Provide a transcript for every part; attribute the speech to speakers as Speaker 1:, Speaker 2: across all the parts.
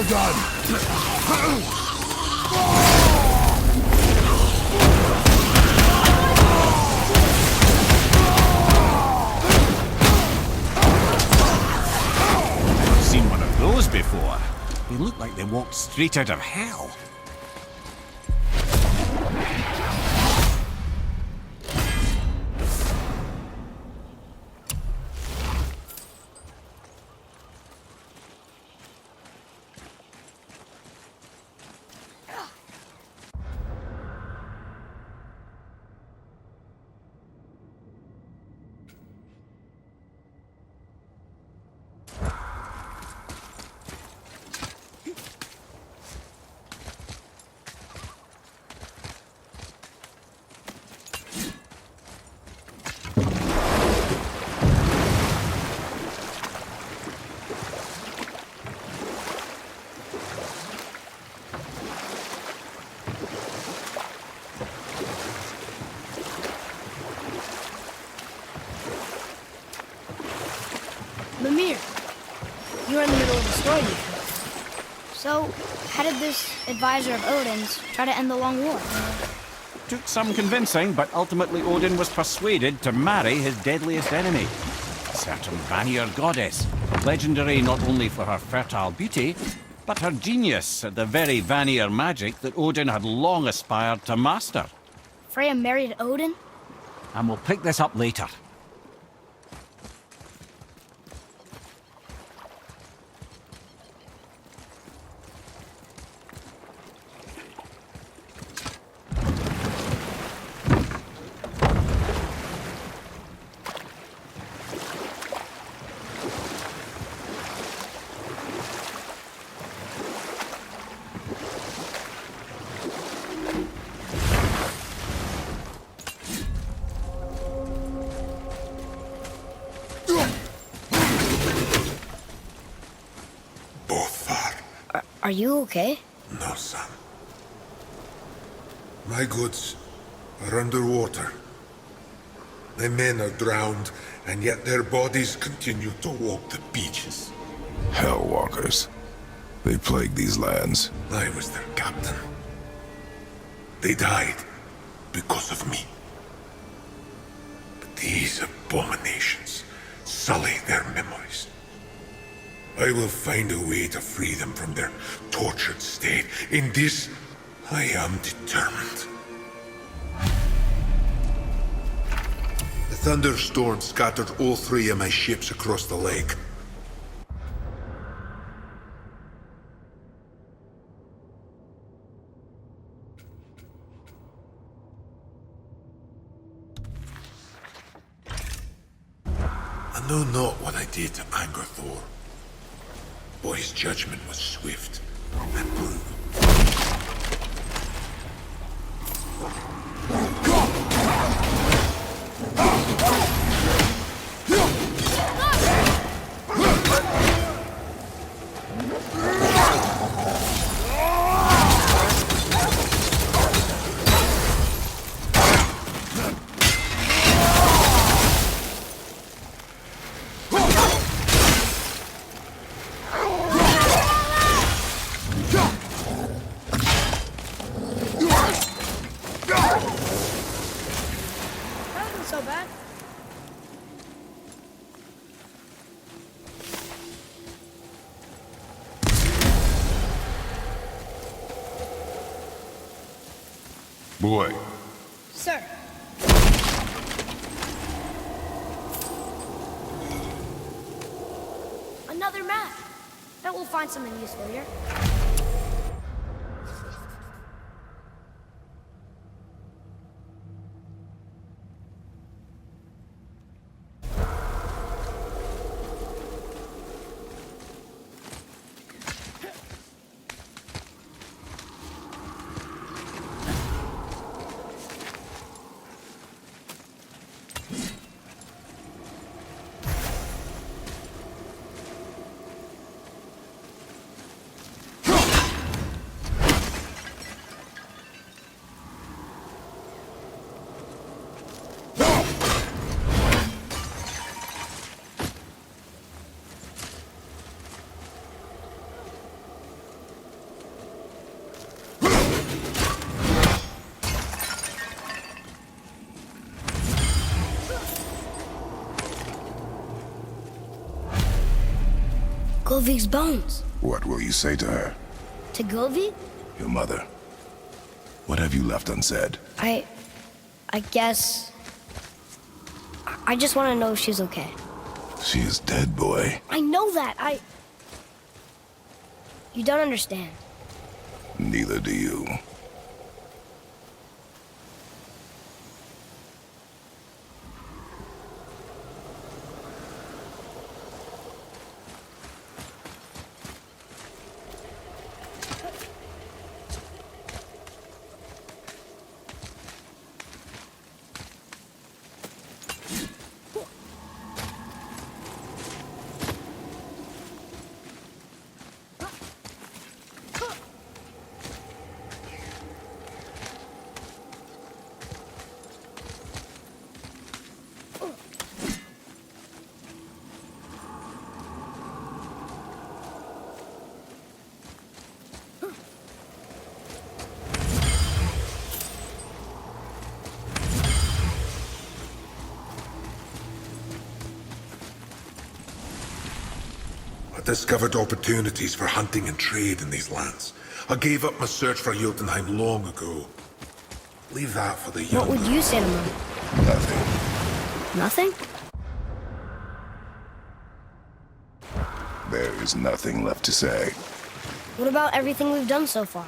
Speaker 1: done.
Speaker 2: Seen one of those before. They look like they walked straight out of hell.
Speaker 3: Mimir, you were in the middle of a story before. So, how did this advisor of Odin's try to end the long war?
Speaker 2: Took some convincing, but ultimately Odin was persuaded to marry his deadliest enemy, a certain Vanir goddess, legendary not only for her fertile beauty, but her genius at the very Vanir magic that Odin had long aspired to master.
Speaker 3: Freya married Odin?
Speaker 2: And we'll pick this up later.
Speaker 3: Are you okay?
Speaker 1: No, son. My goods are underwater. My men are drowned, and yet their bodies continue to walk the beaches.
Speaker 4: Hellwalkers. They plague these lands.
Speaker 1: I was their captain. They died because of me. But these abominations sully their memories. I will find a way to free them from their tortured state. In this, I am determined. The thunderstorm scattered all 3 of my ships across the lake. I know not what I did to anger Thor. But his judgment was swift and brutal.
Speaker 3: So bad?
Speaker 4: Boy.
Speaker 3: Sir. Another map. Bet we'll find something useful here. Govig's bones.
Speaker 4: What will you say to her?
Speaker 3: To Govig?
Speaker 4: Your mother. What have you left unsaid?
Speaker 3: I guess... I just want to know if she's okay.
Speaker 4: She is dead, boy.
Speaker 3: I know that, You don't understand.
Speaker 4: Neither do you.
Speaker 1: I discovered opportunities for hunting and trade in these lands. I gave up my search for Jotunheim long ago. Leave that for the young.
Speaker 3: What would you say to Mom?
Speaker 4: Nothing.
Speaker 3: Nothing?
Speaker 4: There is nothing left to say.
Speaker 3: What about everything we've done so far?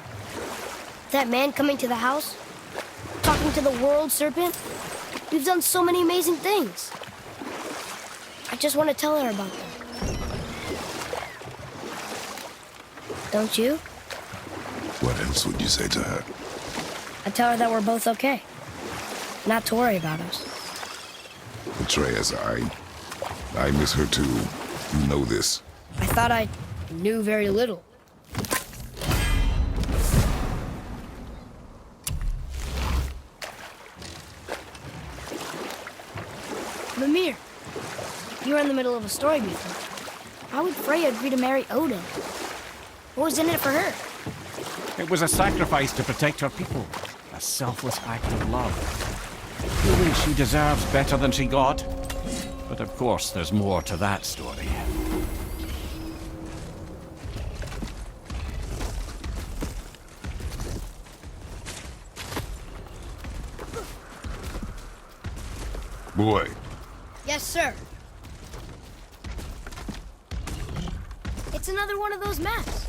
Speaker 3: That man coming to the house? Talking to the world serpent? We've done so many amazing things. I just want to tell her about them. Don't you?
Speaker 4: What else would you say to her?
Speaker 3: I tell her that we're both okay. Not to worry about us.
Speaker 4: Atreus, I miss her too. You know this.
Speaker 3: I thought I knew very little. Mimir, you were in the middle of a story before. How would Freya agree to marry Odin? What was in it for her?
Speaker 2: It was a sacrifice to protect her people. A selfless act of love. Feeling she deserves better than she got. But of course, there's more to that story.
Speaker 4: Boy,
Speaker 3: Yes, sir. It's another one of those maps.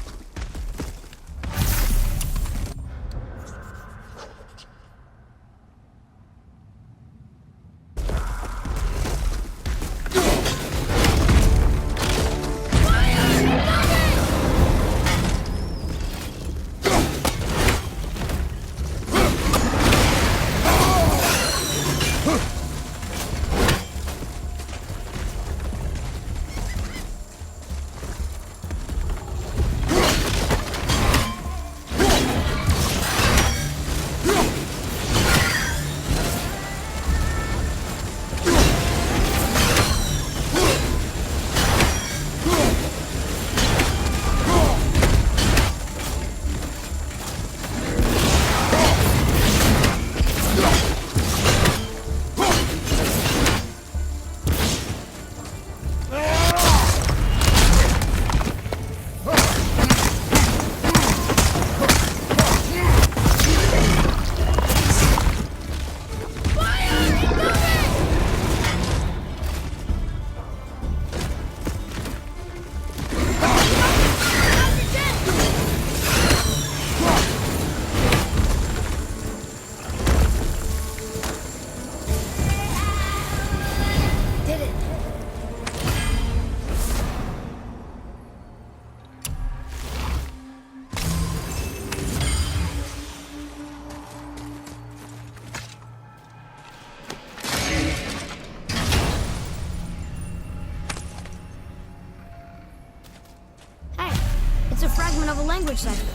Speaker 3: It's a fragment of a language cipher.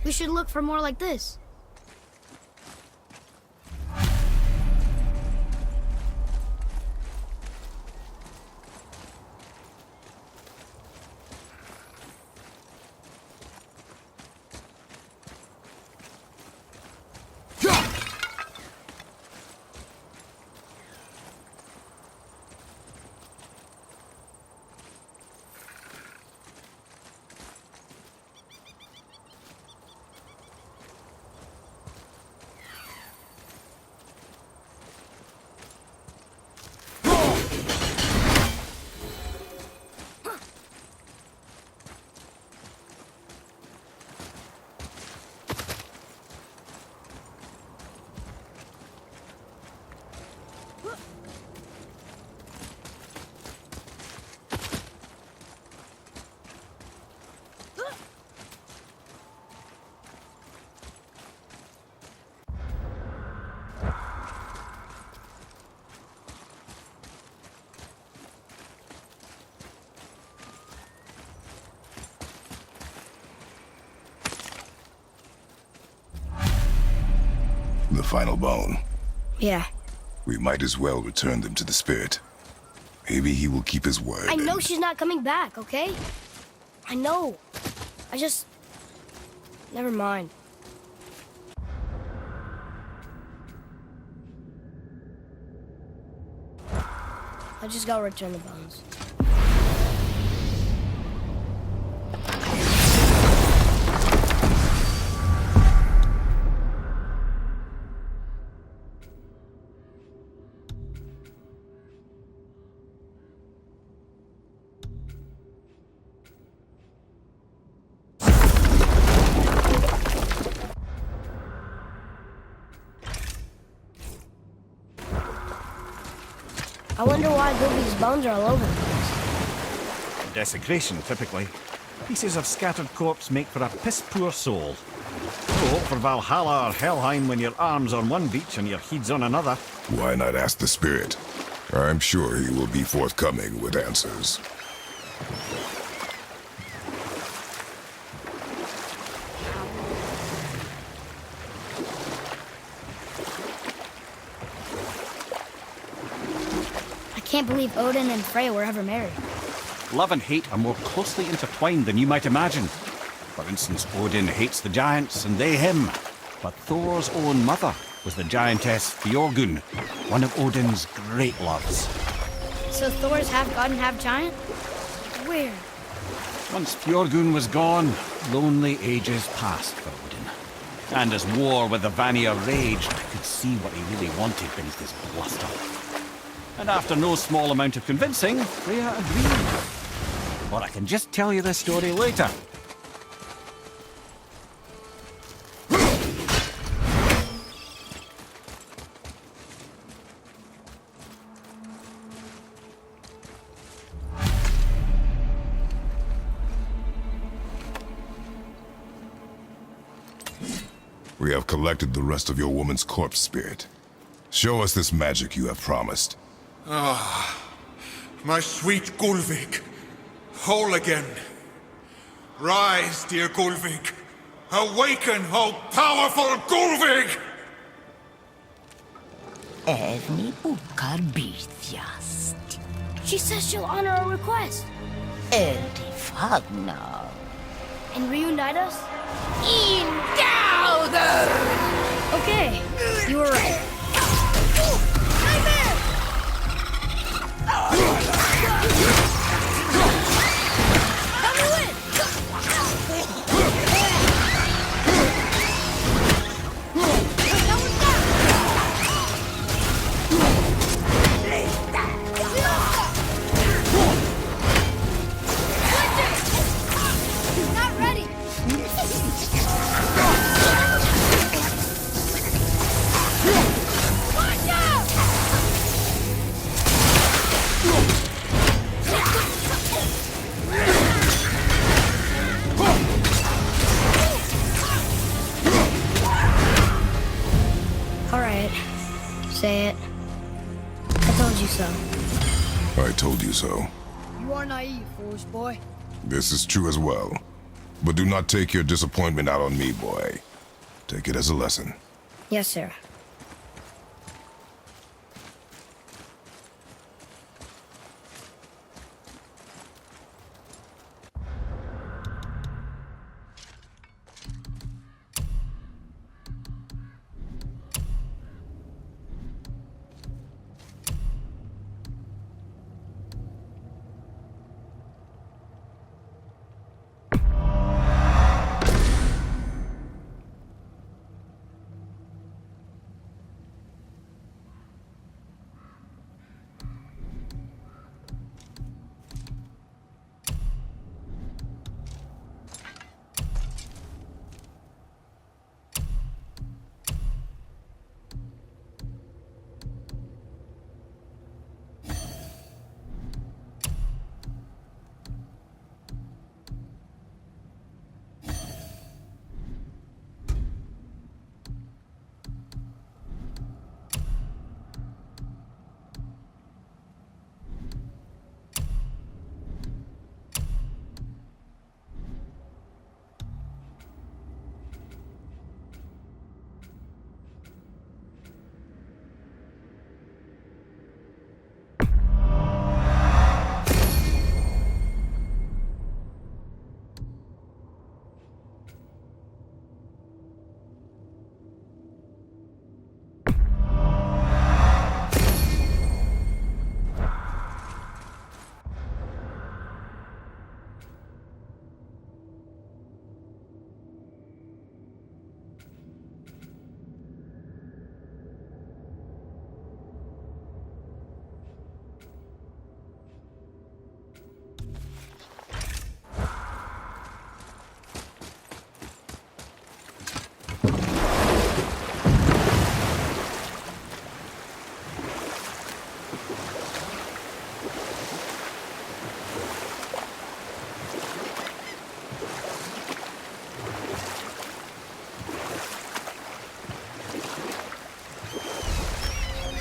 Speaker 3: We should look for more like this.
Speaker 4: The final bone.
Speaker 3: Yeah.
Speaker 4: We might as well return them to the spirit. Maybe he will keep his word.
Speaker 3: I know she's not coming back, okay? I know. I just... Never mind. I just gotta return the bones. I wonder why Goofy's bones are all over the place.
Speaker 2: Desecration, typically. Pieces of scattered corpse make for a piss-poor soul. So, for Valhalla or Helheim when your arm's on one beach and your head's on another.
Speaker 4: Why not ask the spirit? I'm sure he will be forthcoming with answers.
Speaker 3: I can't believe Odin and Freya were ever married.
Speaker 2: Love and hate are more closely intertwined than you might imagine. For instance, Odin hates the giants and they him. But Thor's own mother was the giantess Fjorgun, one of Odin's great loves.
Speaker 3: So Thor's half god and half giant? Weird.
Speaker 2: Once Fjorgun was gone, lonely ages passed for Odin. And as war with the Vanir raged, I could see what he really wanted beneath his bluster. And after no small amount of convincing, Freya agreed. Or I can just tell you this story later.
Speaker 4: We have collected the rest of your woman's corpse spirit. Show us this magic you have promised.
Speaker 1: My sweet Gulvik, whole again. Rise, dear Gulvik. Awaken, oh powerful Gulvik!
Speaker 5: Erni bukar bitjast.
Speaker 3: She says she'll honor our request
Speaker 5: Erdi fagnar.
Speaker 3: and reunite us?
Speaker 5: Indauder!
Speaker 3: Okay, you were right.
Speaker 6: Not ready. Watch out!
Speaker 3: All right, say it. I told you so.
Speaker 4: I told you so.
Speaker 6: You are naive, foolish boy.
Speaker 4: This is true as well. But do not take your disappointment out on me, boy. Take it as a lesson.
Speaker 3: Yes, sir.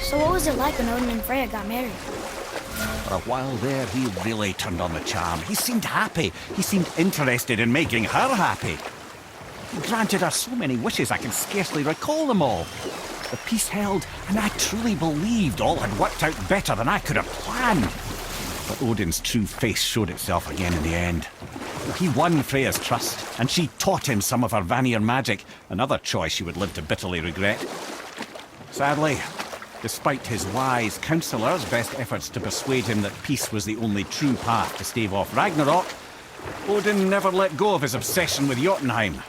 Speaker 3: So what was it like when Odin and Freya got married?
Speaker 2: For a while there, he really turned on the charm. He seemed happy. He seemed interested in making her happy. He granted her so many wishes I can scarcely recall them all. The peace held, and I truly believed all had worked out better than I could have planned. But Odin's true face showed itself again in the end. He won Freya's trust, and she taught him some of her Vanir magic, another choice she would live to bitterly regret. Sadly, despite his wise counsellors' best efforts to persuade him that peace was the only true path to stave off Ragnarok, Odin never let go of his obsession with Jotunheim.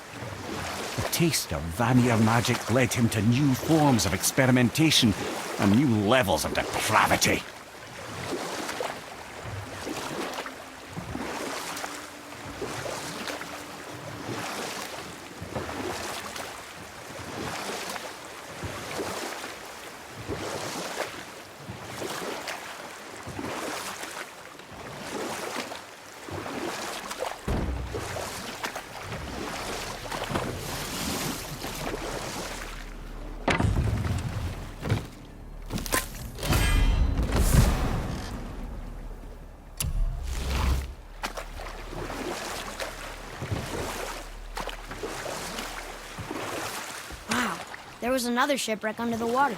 Speaker 2: The taste of Vanir magic led him to new forms of experimentation and new levels of depravity.
Speaker 3: There was another shipwreck under the water.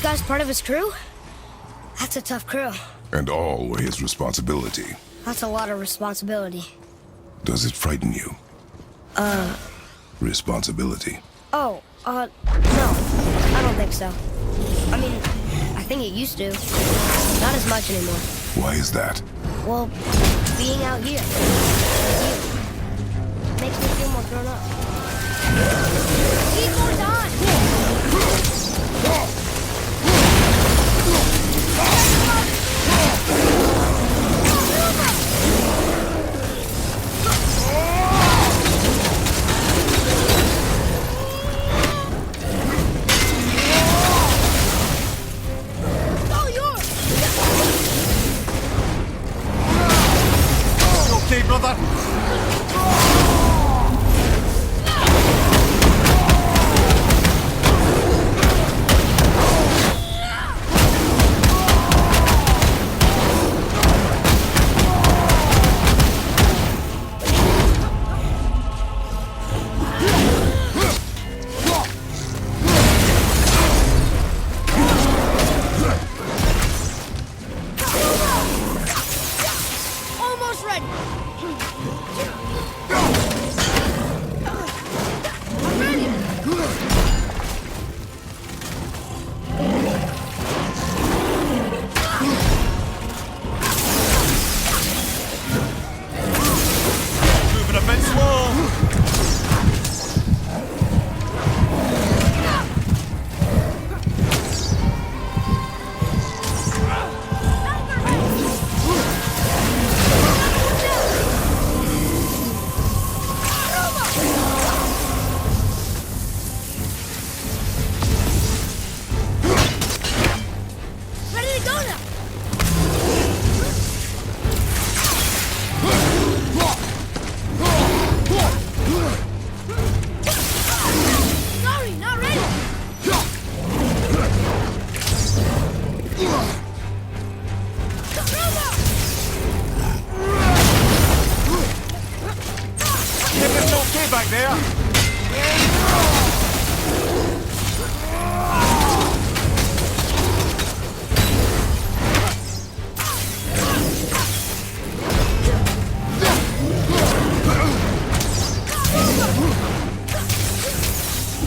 Speaker 3: Guys part of his crew? That's a tough crew.
Speaker 4: And all were his responsibility.
Speaker 3: That's a lot of responsibility.
Speaker 4: Does it frighten you? Responsibility.
Speaker 3: Oh, no. I don't think so. I mean, I think it used to. Not as much anymore.
Speaker 4: Why is that?
Speaker 3: Well, being out here. With you. Makes me feel more grown up. Need more time!
Speaker 2: Okay, brother.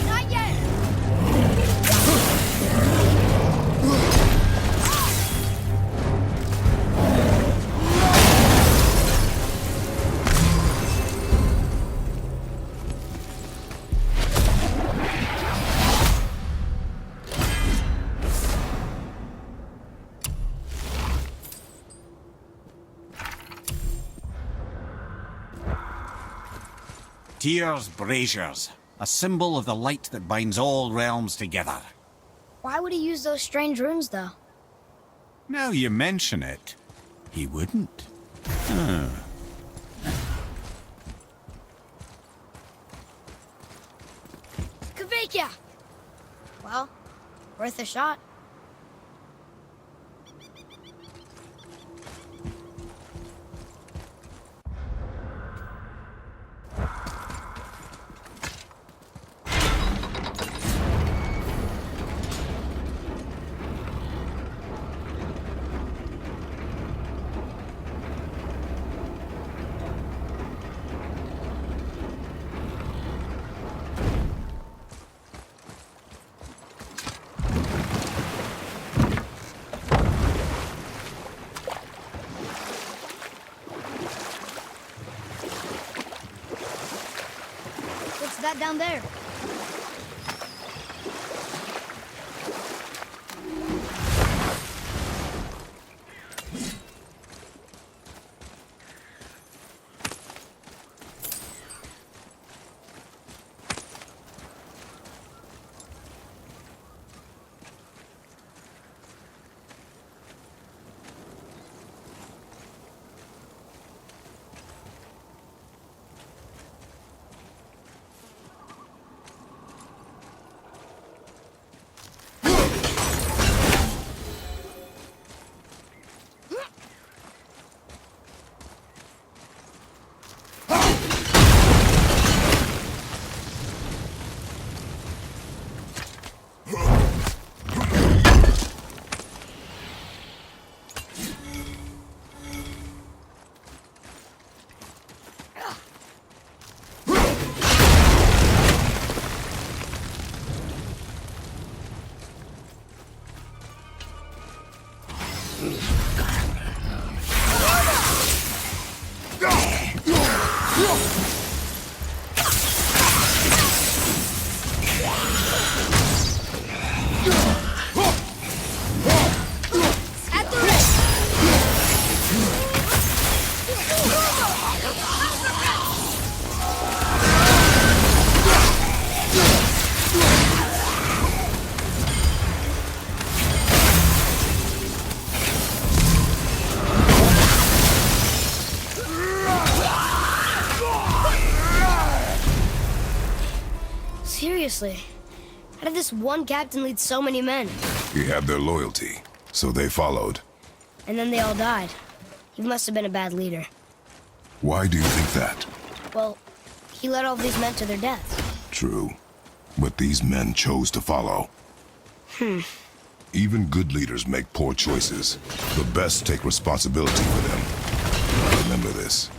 Speaker 6: Not yet!
Speaker 2: Tyr's braziers, a symbol of the light that binds all realms together.
Speaker 3: Why would he use those strange runes, though?
Speaker 2: Now you mention it, he wouldn't.
Speaker 3: Kavekya! Well, worth a shot. What's that down there? Seriously, how did this one captain lead so many men?
Speaker 4: He had their loyalty, so they followed.
Speaker 3: And then they all died. He must have been a bad leader.
Speaker 4: Why do you think that?
Speaker 3: Well, he led all these men to their deaths.
Speaker 4: True. But these men chose to follow. Even good leaders make poor choices. The best take responsibility for them. Remember this.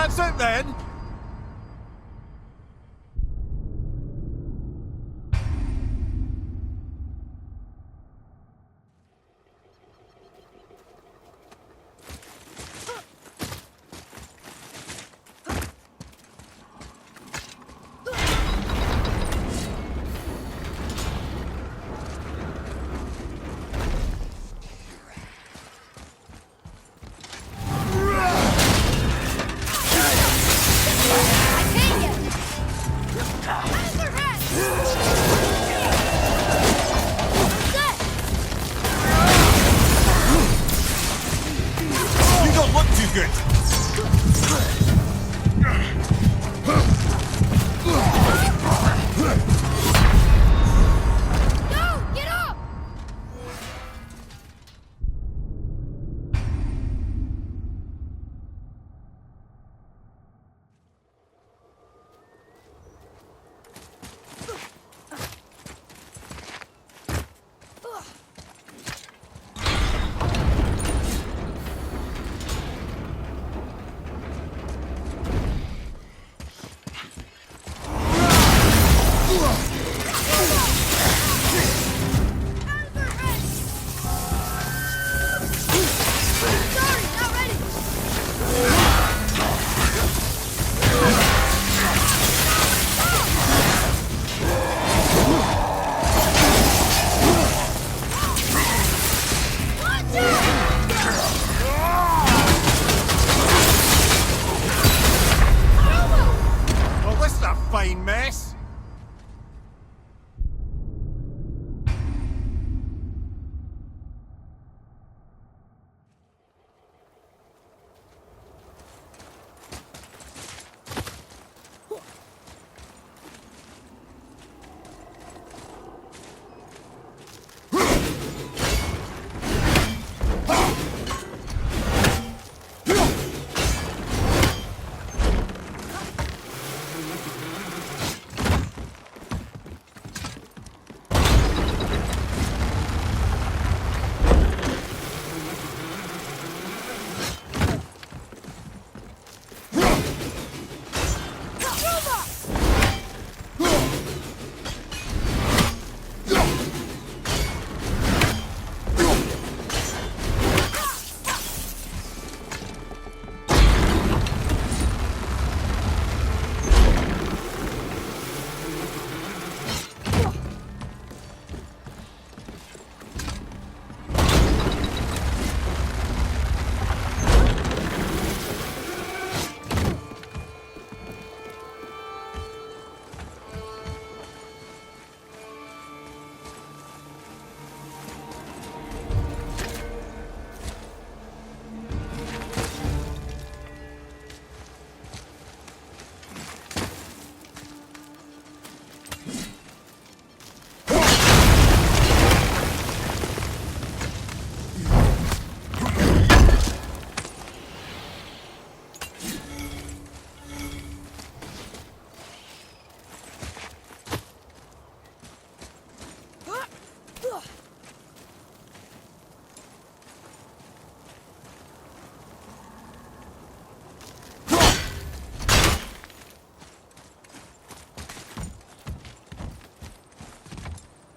Speaker 7: That's it then!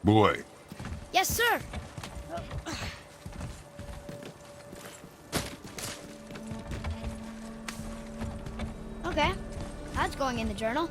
Speaker 4: Boy.
Speaker 3: Yes, sir. Okay. That's going in the journal.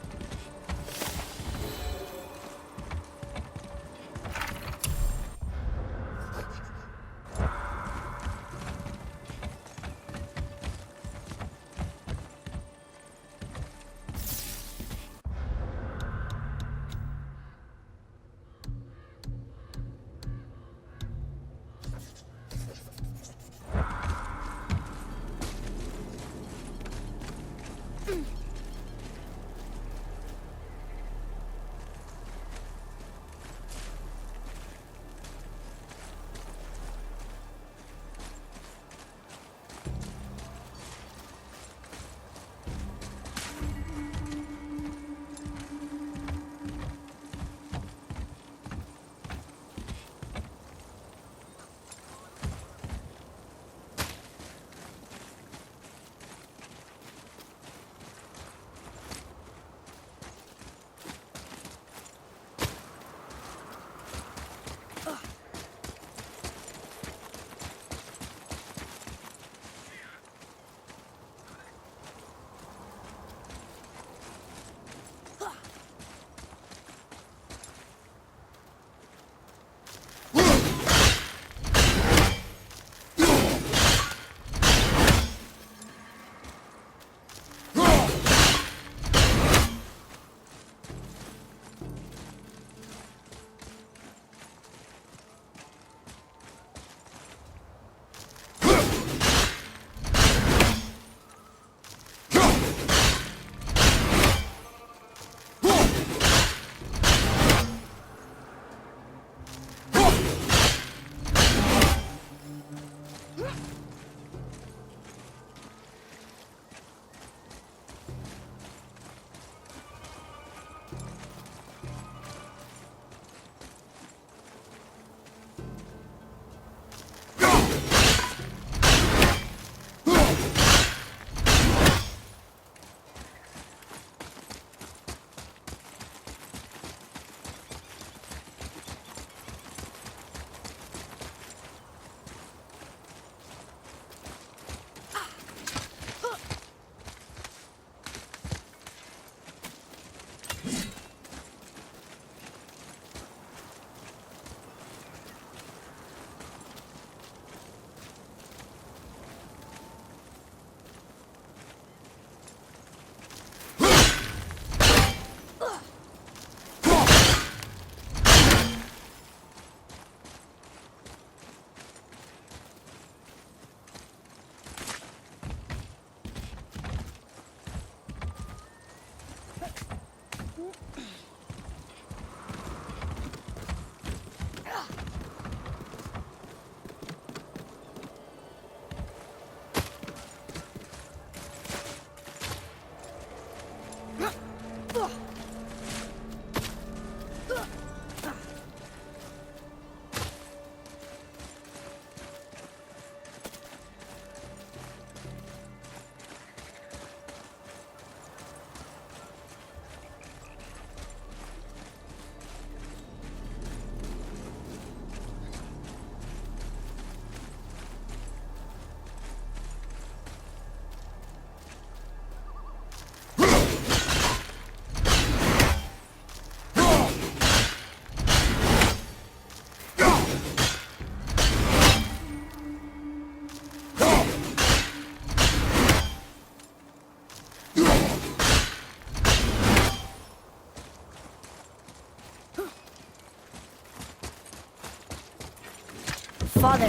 Speaker 3: Father,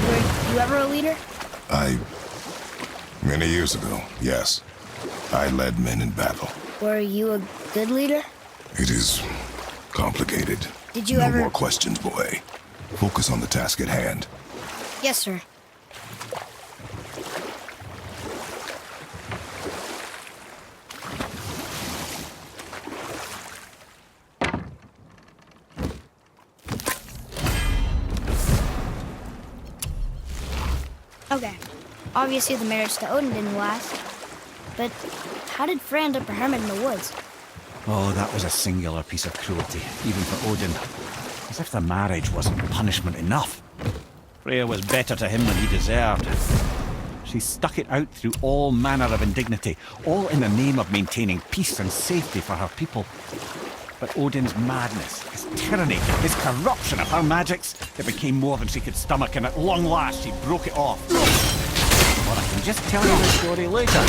Speaker 3: were you ever a leader?
Speaker 4: Many years ago, yes. I led men in battle.
Speaker 3: Were you a good leader?
Speaker 4: It is complicated.
Speaker 3: Did you
Speaker 4: no
Speaker 3: ever...
Speaker 4: more questions, boy. Focus on the task at hand.
Speaker 3: Yes, sir. Okay. Obviously the marriage to Odin didn't last. But how did Frey end up a hermit in the woods?
Speaker 2: Oh, that was a singular piece of cruelty, even for Odin. As if the marriage wasn't punishment enough. Freya was better to him than he deserved. She stuck it out through all manner of indignity, all in the name of maintaining peace and safety for her people. But Odin's madness, his tyranny, his corruption of her magics, it became more than she could stomach, and at long last she broke it off. Well, I can just tell you the story later.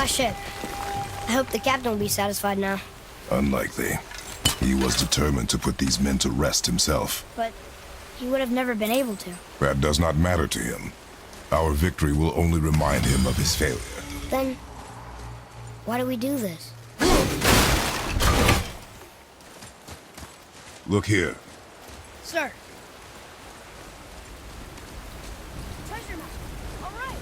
Speaker 3: Ship. I hope the captain will be satisfied now.
Speaker 4: Unlikely. He was determined to put these men to rest himself.
Speaker 3: But he would have never been able to.
Speaker 4: That does not matter to him. Our victory will only remind him of his failure.
Speaker 3: Then, why do we do this?
Speaker 4: Look here.
Speaker 3: Sir. Treasure map. All right.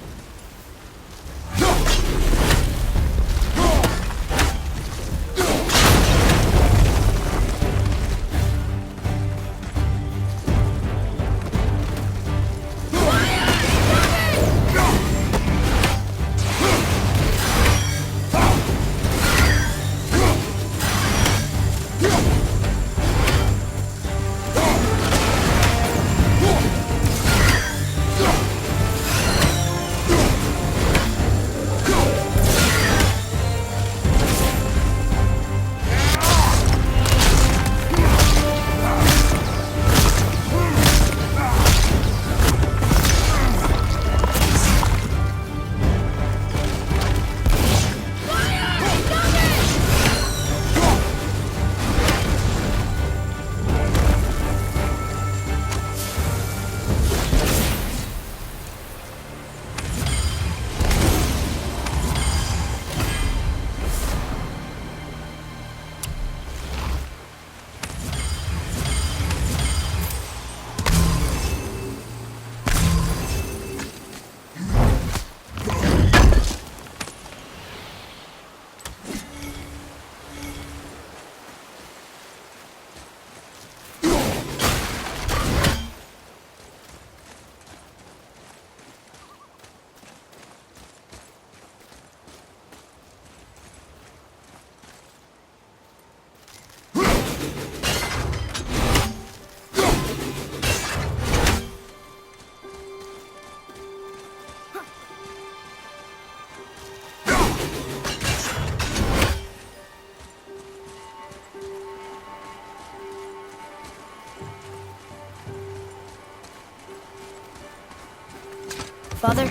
Speaker 3: Father?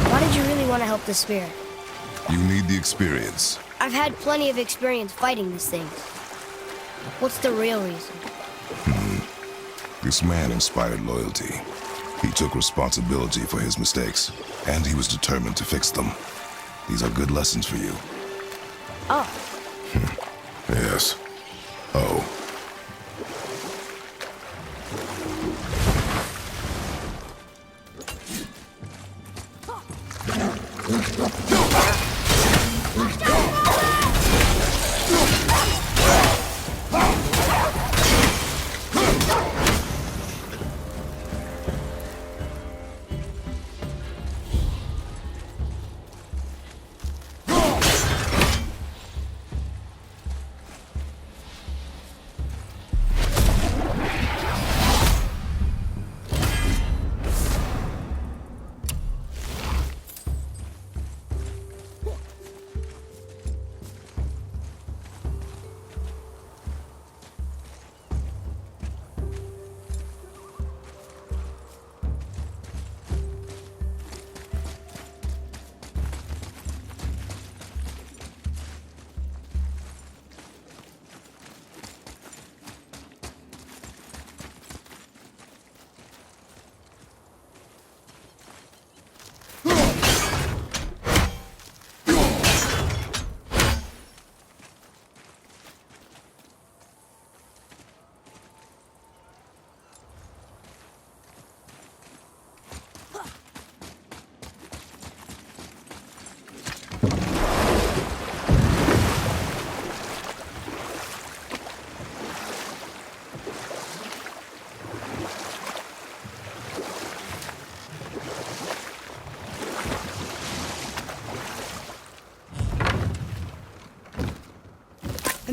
Speaker 3: Why did you really want to help the spirit?
Speaker 4: You need the experience.
Speaker 3: I've had plenty of experience fighting these things. What's the real reason?
Speaker 4: This man inspired loyalty. He took responsibility for his mistakes, and he was determined to fix them. These are good lessons for you.
Speaker 3: Oh.
Speaker 4: Yes. Oh.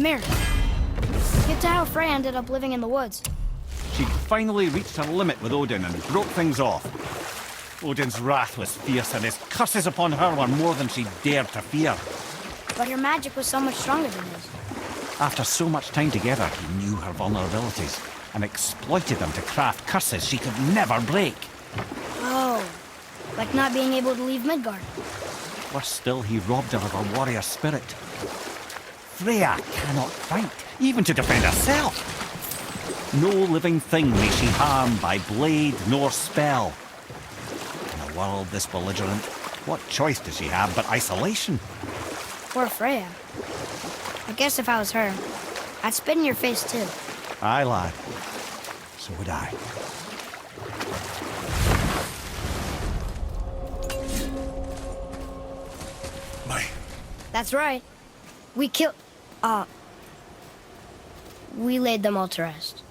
Speaker 3: here. Get to how Freya ended up living in the woods.
Speaker 2: She'd finally reached her limit with Odin and broke things off. Odin's wrath was fierce, and his curses upon her were more than she dared to fear.
Speaker 3: But her magic was so much stronger than his.
Speaker 2: After so much time together, he knew her vulnerabilities and exploited them to craft curses she could never break.
Speaker 3: Oh, like not being able to leave Midgard.
Speaker 2: Worse still, he robbed her of her warrior spirit. Freya cannot fight, even to defend herself. No living thing may she harm by blade nor spell. In a world this belligerent, what choice does she have but isolation?
Speaker 3: Poor Freya. I guess if I was her, I'd spit in your face too.
Speaker 2: Aye, lad. So would I.
Speaker 3: That's right. We killed... we laid them all to rest.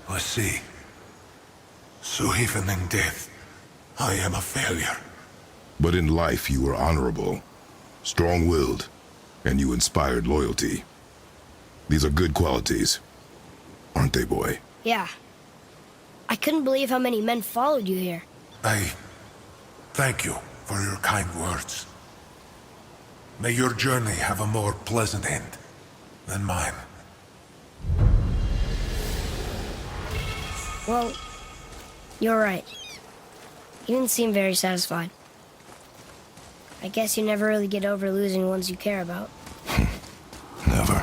Speaker 1: I see. So even in death, I am a failure.
Speaker 4: But in life you were honorable, strong-willed, and you inspired loyalty. These are good qualities, aren't they, boy?
Speaker 3: Yeah. I couldn't believe how many men followed you here.
Speaker 1: I thank you for your kind words. May your journey have a more pleasant end than mine.
Speaker 3: Well, you're right. You didn't seem very satisfied. I guess you never really get over losing ones you care about.
Speaker 4: Never.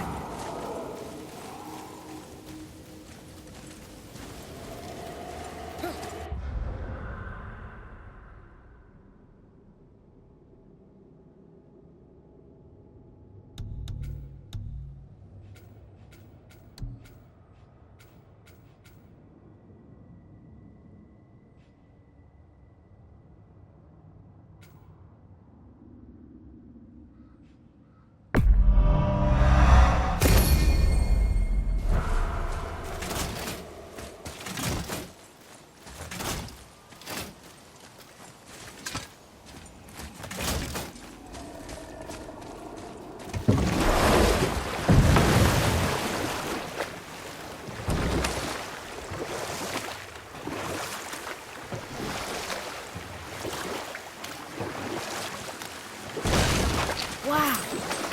Speaker 3: Wow.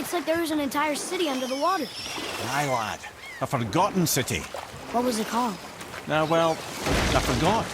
Speaker 3: It's like there was an entire city under the water.
Speaker 2: Aye, lad. A forgotten city.
Speaker 3: What was it called?
Speaker 2: Well, I forgot.